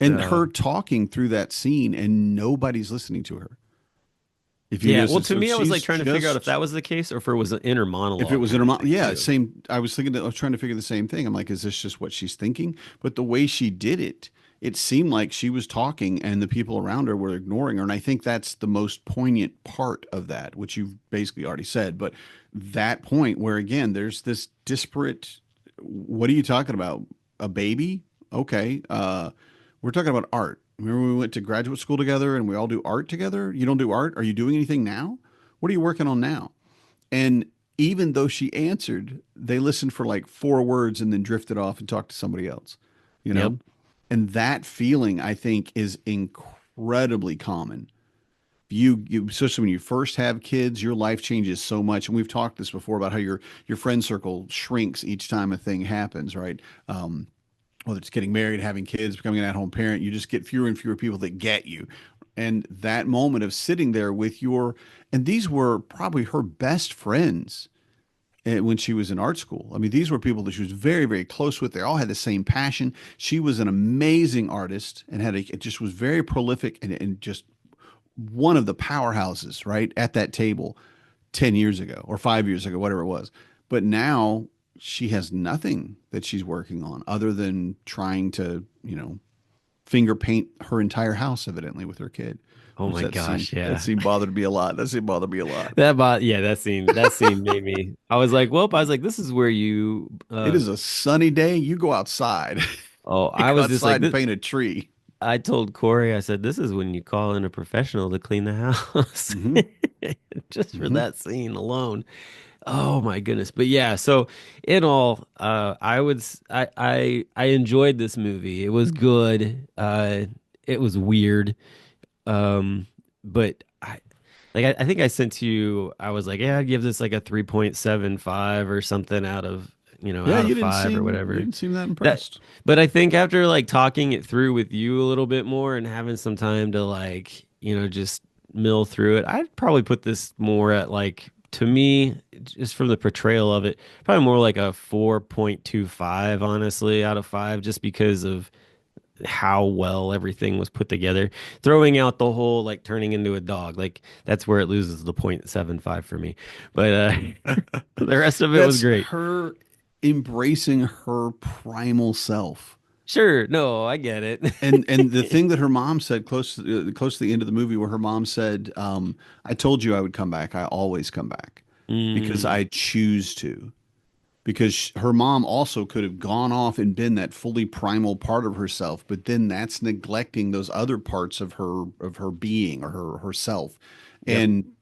And So her talking through that scene and nobody's listening to her. If you yeah, just well, to so me, I was she's like trying to figure out if just that was the case or if it was an inner if it monologue was in kind her of mind, thing yeah, too. same. I was thinking that I was trying to figure the same thing. I'm like, is this just what she's thinking? But the way she did it, it seemed like she was talking and the people around her were ignoring her. And I think that's the most poignant part of that, which you've basically already said. But that point where again, there's this disparate. What are you talking about? A baby? Okay. We're talking about art. Remember we went to graduate school together and we all do art together? You don't do art? Are you doing anything now? What are you working on now? And even though she answered, they listened for like 4 words and then drifted off and talked to somebody else, you Yep. know? And that feeling, I think, is incredibly common. Especially when you first have kids, your life changes so much. And we've talked this before about how your friend circle shrinks each time a thing happens, right? Whether it's getting married, having kids, becoming an at-home parent, you just get fewer and fewer people that get you. And that moment of sitting there with and these were probably her best friends when she was in art school. I mean, these were people that she was very, very close with. They all had the same passion. She was an amazing artist and it just was very prolific and just one of the powerhouses, right, at that table 10 years ago or 5 years ago, whatever it was. But now she has nothing that she's working on other than trying to, finger paint her entire house, evidently, with her kid. Oh Which my gosh, that yeah. scene bothered me a lot. That scene bothered me a lot. Yeah, that scene made me. I was like, this is where you. It is a sunny day. You go outside. Oh, You I go was just like outside and this. paint a tree. I told Corey, I said, this is when you call in a professional to clean the house, Hmm. just for Hmm. that scene alone. Oh my goodness. But yeah, so in all, I enjoyed this movie. It was good. It was weird. Um, but I think I sent to you, I was like, yeah, I'd give this like a 3.75 or something Yeah, out of five or you whatever. didn't seem that That, impressed. but I think after like talking it through with you a little bit more and having some time to like, just mill through it, I'd probably put this more at like, to me, just from the portrayal of it, probably more like a 4.25, honestly, out of five, just because of how well everything was put together. Throwing out the whole like turning into a dog, like that's where it loses the 0.75 for me. But the rest of it was That's great. her embracing her primal self. Sure, no, I get And the it. thing that her mom said close to the end of the movie, where her mom said, "I told you I would come back. I always come back because Mm, I choose to." because her mom also could have gone off and been that fully primal part of herself, but then that's neglecting those other parts of her being or her herself. Yep. And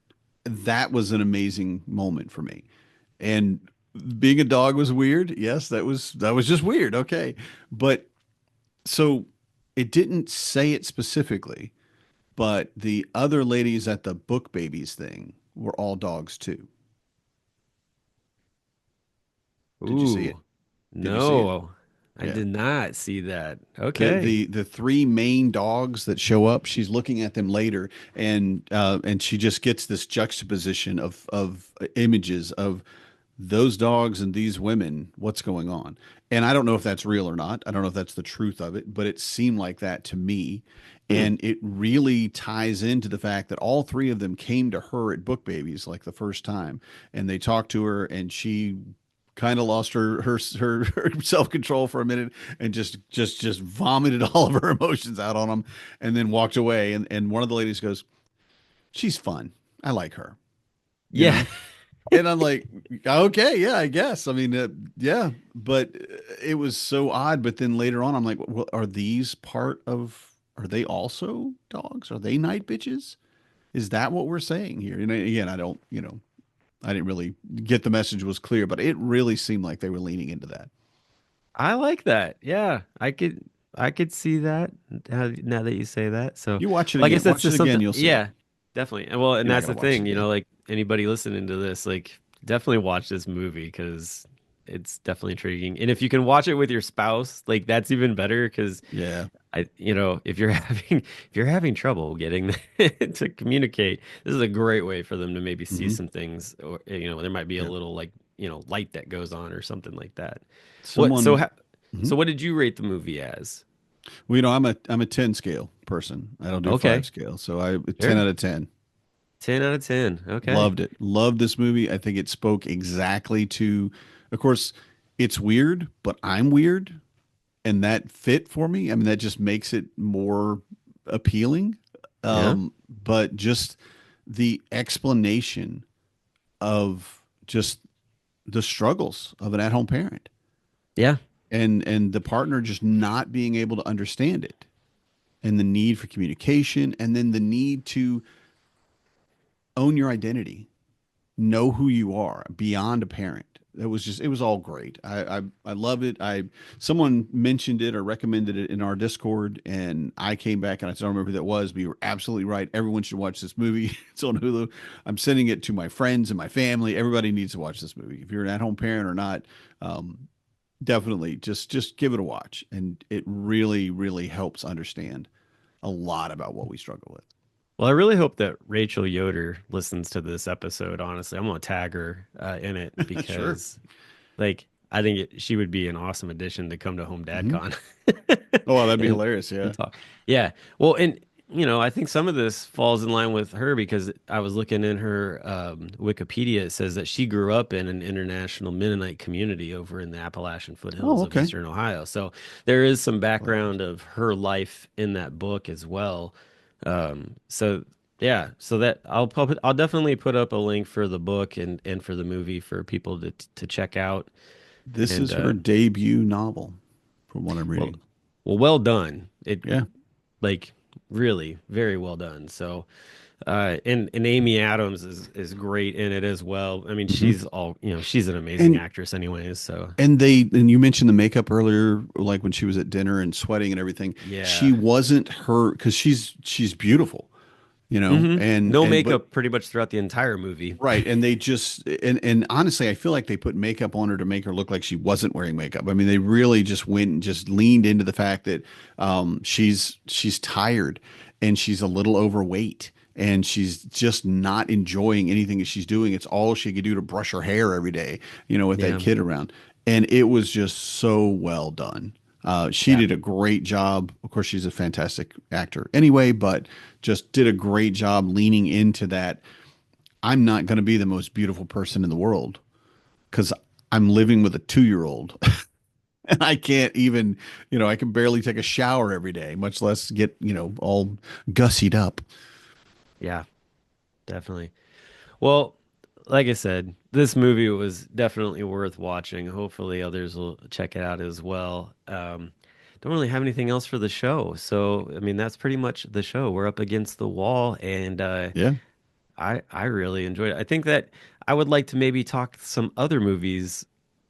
that was an amazing moment for me. And being a dog was weird. Yes, that was just weird. Okay. But so it didn't say it specifically, but the other ladies at the book babies thing were all dogs too. Did you see it? Ooh, Did you see it? no, I Yeah. did not see that. The Okay. the the three main dogs that show up, she's looking at them later, and she just gets this juxtaposition of images of those dogs and these women, what's going on. And I don't know if that's real or not. I don't know if that's the truth of it, but it seemed like that to me. Hmm. And it really ties into the fact that all three of them came to her at Book Babies like the first time, and they talked to her, and she kind of lost her self control for a minute and just vomited all of her emotions out on them, and then walked away. And one of the ladies goes, "She's fun. I like her," you Yeah. know. And I'm like, okay, yeah, I guess. I mean, yeah, but it was so odd. But then later on, I'm like, well, are these part of? Are they also dogs? Are they night bitches? Is that what we're saying here? And again, I don't, I didn't really get the message was clear, but it really seemed like they were leaning into that. I like that. Yeah, I could see that now that you say that. So, You watch it well, I guess again. that's Watch it just again, something. you'll see it. Yeah, definitely. And well, and You're not that's gonna the watch it thing, again. like anybody listening to this, like definitely watch this movie because it's definitely intriguing. And if you can watch it with your spouse, like that's even better because Yeah. if you're having trouble getting to communicate, this is a great way for them to maybe see Hmm. some things, or there might be a Yeah. little like light that goes on or something like that. What so Someone. ha Mhm. so what did you rate the movie as? Well, I'm a 10 scale person. I don't do five Okay, scale, so I 10 sure. out of 10. 10 out of 10. Okay. Loved it. Loved this movie. I think it spoke exactly to, of course, it's weird, but I'm weird, and that fit for me. I mean, that just makes it more appealing. Yeah. But just the explanation of just the struggles of an at-home parent Yeah. and the partner just not being able to understand it and the need for communication and then the need to own your identity, know who you are beyond a parent. It was all great. I love it. Someone mentioned it or recommended it in our Discord, and I came back and I don't remember who that was, but you were absolutely right. Everyone should watch this movie. It's on Hulu. I'm sending it to my friends and my family. Everybody needs to watch this movie. If you're an at-home parent or not, um, definitely just give it a watch, and it really really helps understand a lot about what we struggle with. Well, I really hope that Rachel Yoder listens to this episode. Honestly, I'm gonna tag her in it Sure. because, like, I think she would be an awesome addition to come to Home Dad Hmm. Con Oh, that'd be and hilarious. Yeah. talk. Yeah. Well, and I think some of this falls in line with her because I was looking in her Wikipedia. It says that she grew up in an international Mennonite community over in the Appalachian Oh, foothills of okay. Eastern Ohio. So there is some Hilarious. background of her life in that book as well. So yeah, so that I'll definitely put up a link for the book and for the movie for people to check out. This And is her debut novel, from what I'm well, reading. well done. It Yeah. like really very well done. So and Amy Adams is great in it as well. I mean, Hmm. she's an amazing And actress anyways. So and you mentioned the makeup earlier, like when she was at dinner and sweating and everything. She yeah. wasn't her because she's beautiful, No and but makeup pretty much throughout the entire movie. right, and they just and honestly, I feel like they put makeup on her to make her look like she wasn't wearing makeup. I mean, they really just went and just leaned into the fact that she's tired and she's a little overweight and she's just not enjoying anything that she's doing. It's all she could do to brush her hair every day, with that Yeah. kid around, and it was just so well done. She Yeah. did a great job. Of course, she's a fantastic actor anyway, but just did a great job leaning into that. I'm not going to be the most beautiful person in the world because I'm living with a 2-year-old and I can't even, I can barely take a shower every day, much less get, all gussied up. Yeah, definitely. Well, like I said, this movie was definitely worth watching. Hopefully, others will check it out as well. Don't really have anything else for the show, so I mean that's pretty much the show. We're up against the wall, and Yeah. I really enjoyed it. I think that I would like to maybe talk some other movies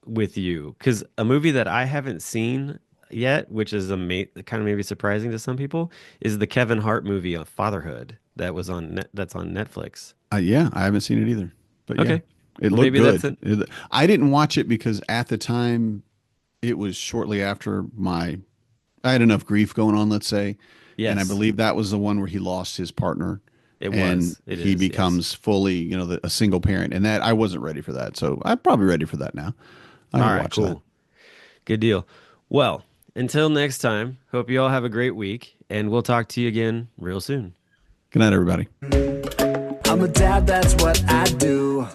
with you because a movie that I haven't seen yet, which is kind of maybe surprising to some people, is the Kevin Hart movie Fatherhood that's on Netflix. Yeah, I haven't seen it either, but yeah, Okay, it well looked maybe that's good. it. I didn't watch it because at the time it was shortly after I had enough grief going on, let's say, and I Yes, believe that was the one where he lost his partner it and was. It he is. Yes. becomes fully, a single parent, and that I wasn't ready for that, so I'm probably ready for that now. I All gotta right. watch that. Cool. Good deal. Well, until next time, hope you all have a great week, and we'll talk to you again real soon. Good night, everybody. I'm a dad, that's what I do.